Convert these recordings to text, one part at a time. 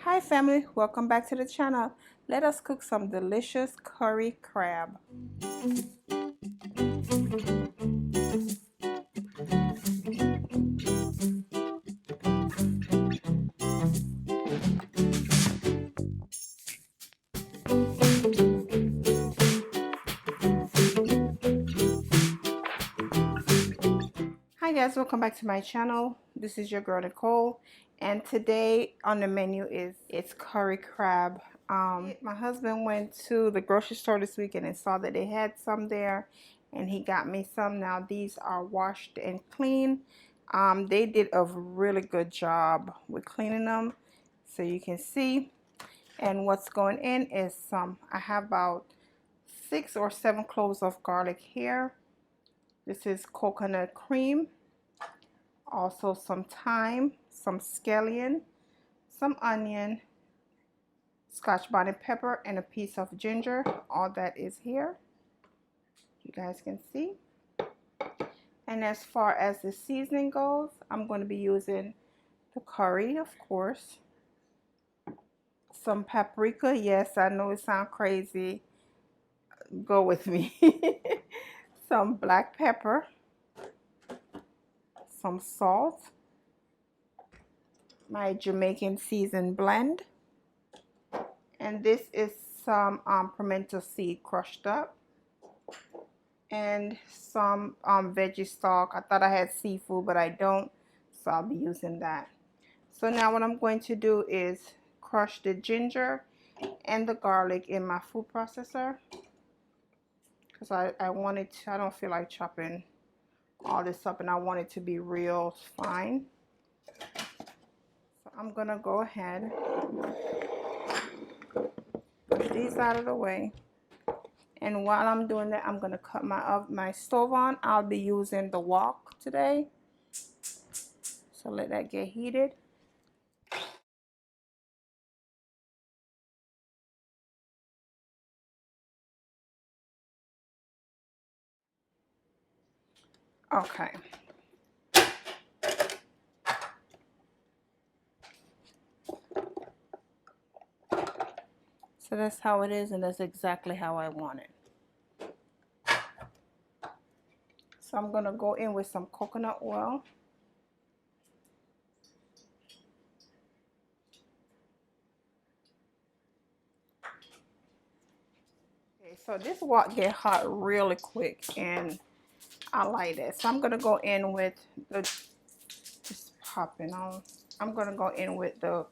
Hi family, welcome back to the channel. Let us cook some delicious curry crab. Hi guys, welcome back to my channel. This is your girl Nicole, and today on the menu is curry crab. My husband went to the grocery store this weekend and saw that they had some there, and he got me some. Now these are washed and clean. They did a really good job with cleaning them, so you can see. And what's going in is I have about 6 or 7 cloves of garlic here. This is coconut cream, also some thyme, some scallion, some onion, scotch bonnet pepper, and a piece of ginger. All that is here, you guys can see. And as far as the seasoning goes, I'm going to be using the curry, of course, some paprika. Yes, I know it sounds crazy, go with me. Some black pepper, some salt, my Jamaican Seasoning blend, and this is some pimento seed crushed up, and some veggie stock. I thought I had seafood, but I don't, so I'll be using that. So now what I'm going to do is crush the ginger and the garlic in my food processor, because I don't feel like chopping all this up, and I want it to be real fine. So I'm gonna go ahead, push these out of the way, and while I'm doing that, I'm gonna cut my stove on. I'll be using the wok today, so let that get heated. Okay. So that's how it is, and that's exactly how I want it. So I'm gonna go in with some coconut oil. Okay, so this wok get hot really quick, and I like that. So I'm gonna go in with the just popping on. I'm gonna go in with the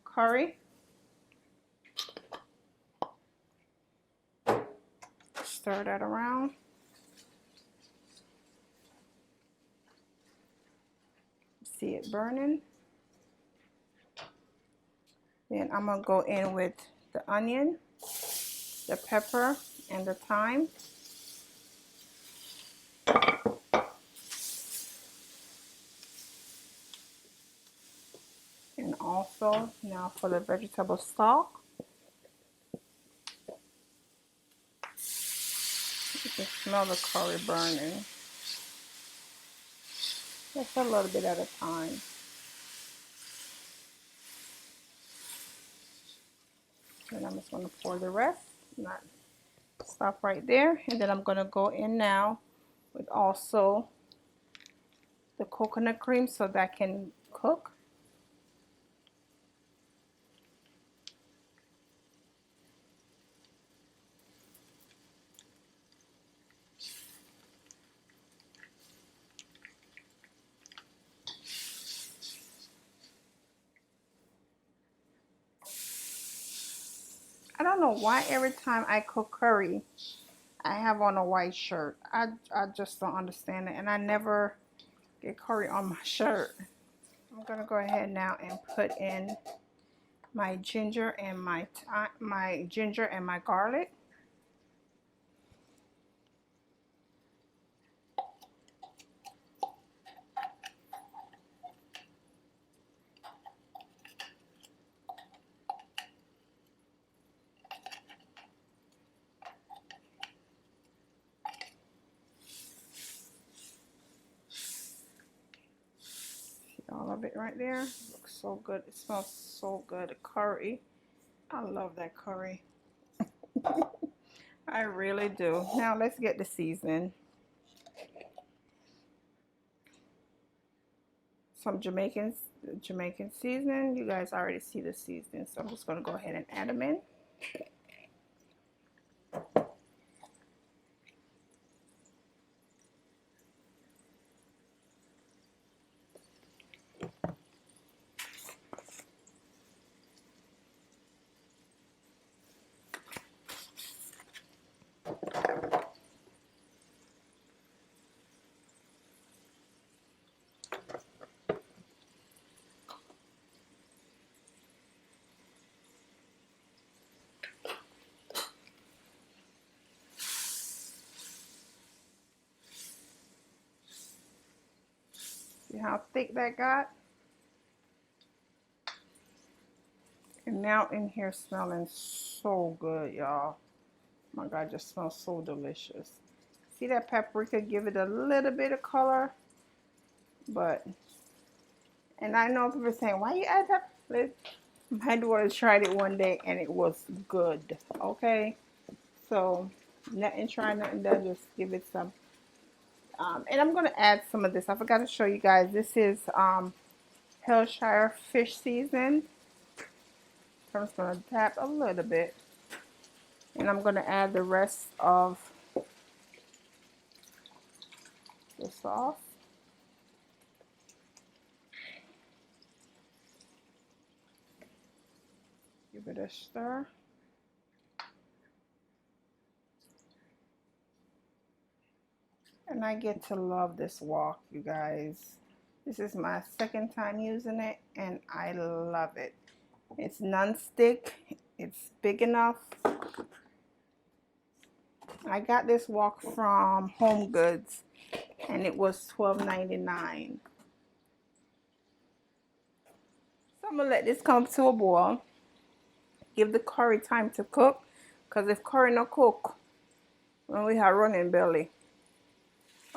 curry. Stir that around. See it burning. Then I'm gonna go in with the onion, the pepper, and the thyme. And also now for the vegetable stock. You can smell the curry burning. Just a little bit at a time. And I'm just going to pour the rest. Not stop right there. And then I'm going to go in now with also the coconut cream so that can cook. I don't know why every time I cook curry, I have on a white shirt. I just don't understand it, and I never get curry on my shirt. I'm gonna go ahead now and put in my ginger and my garlic. All of it right there. Looks so good. It smells so good. The curry. I love that curry. I really do. Now let's get the seasoning. Some Jamaican seasoning. You guys already see the seasoning, so I'm just going to go ahead and add them in. See how thick that got? And now in here smelling so good, y'all. Oh my God, it just smells so delicious. See that paprika give it a little bit of color? But, and I know people are saying, why you add that? My daughter tried it one day and it was good, okay? So, nothing try, nothing done, just give it some. And I'm going to add some of this. I forgot to show you guys. This is Hillshire fish season. So I'm just going to tap a little bit. And I'm going to add the rest of the sauce. Give it a stir. And I get to love this wok, you guys. This is my second time using it, and I love it. It's non-stick. It's big enough. I got this wok from Home Goods, and it was $12.99. So I'm going to let this come to a boil. Give the curry time to cook, because if curry no cook, then we have running belly.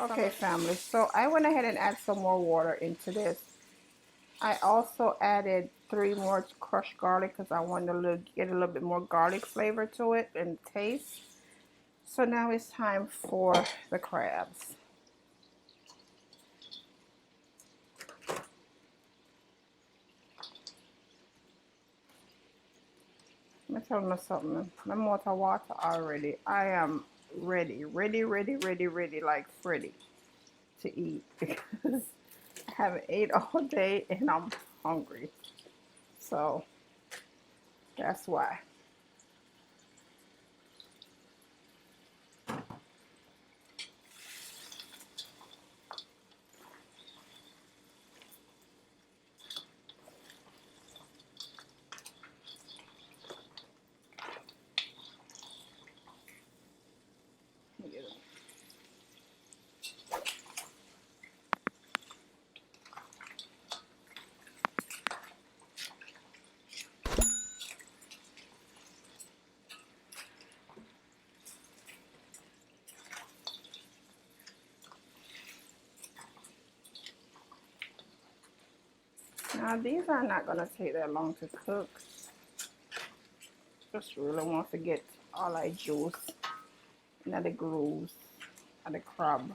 Okay, family, so I went ahead and add some more water into this. I also added 3 more crushed garlic because I wanted to get a little bit more garlic flavor to it and taste. So now it's time for the crabs. Let me tell you something. I'm water already. I am ready, like Freddy to eat because I haven't ate all day and I'm hungry. So that's why. Now these are not going to take that long to cook. Just really want to get all that juice and the grooves and the crab.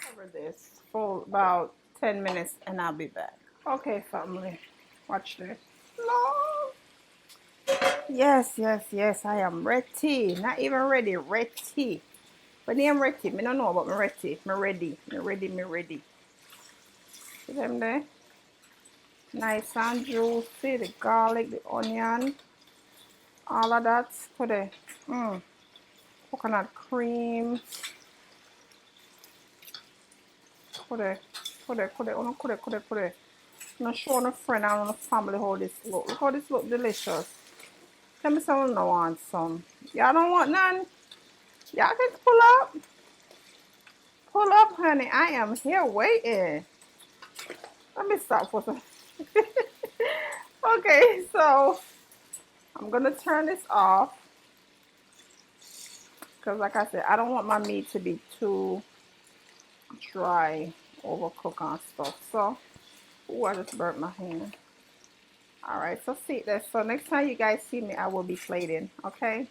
Cover this for about 10 minutes and I'll be back. Okay, family, watch this. No. Yes, I am ready. Not even ready, ready. But I am ready. I don't know about me ready. Me ready. See them there? Nice and juicy. The garlic, the onion, all of that. Put the coconut cream. Put it. I'm showing a friend and a family how this look. Look how this look delicious. Tell me someone don't want some. Y'all don't want none? Y'all can pull up. Pull up, honey. I am here waiting. Let me stop for some. Okay, so I'm gonna turn this off because, like I said, I don't want my meat to be too dry, overcooked on stuff. So, ooh, I just burnt my hand. All right, so see that. So next time you guys see me, I will be plating. Okay.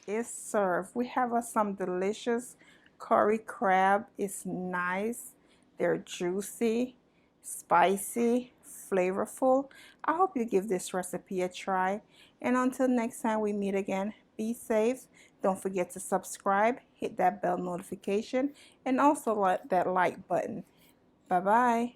Is served. We have some delicious curry crab. It's nice. They're juicy, spicy, flavorful. I hope you give this recipe a try. And until next time we meet again, be safe. Don't forget to subscribe, hit that bell notification, and also that like button. Bye-bye.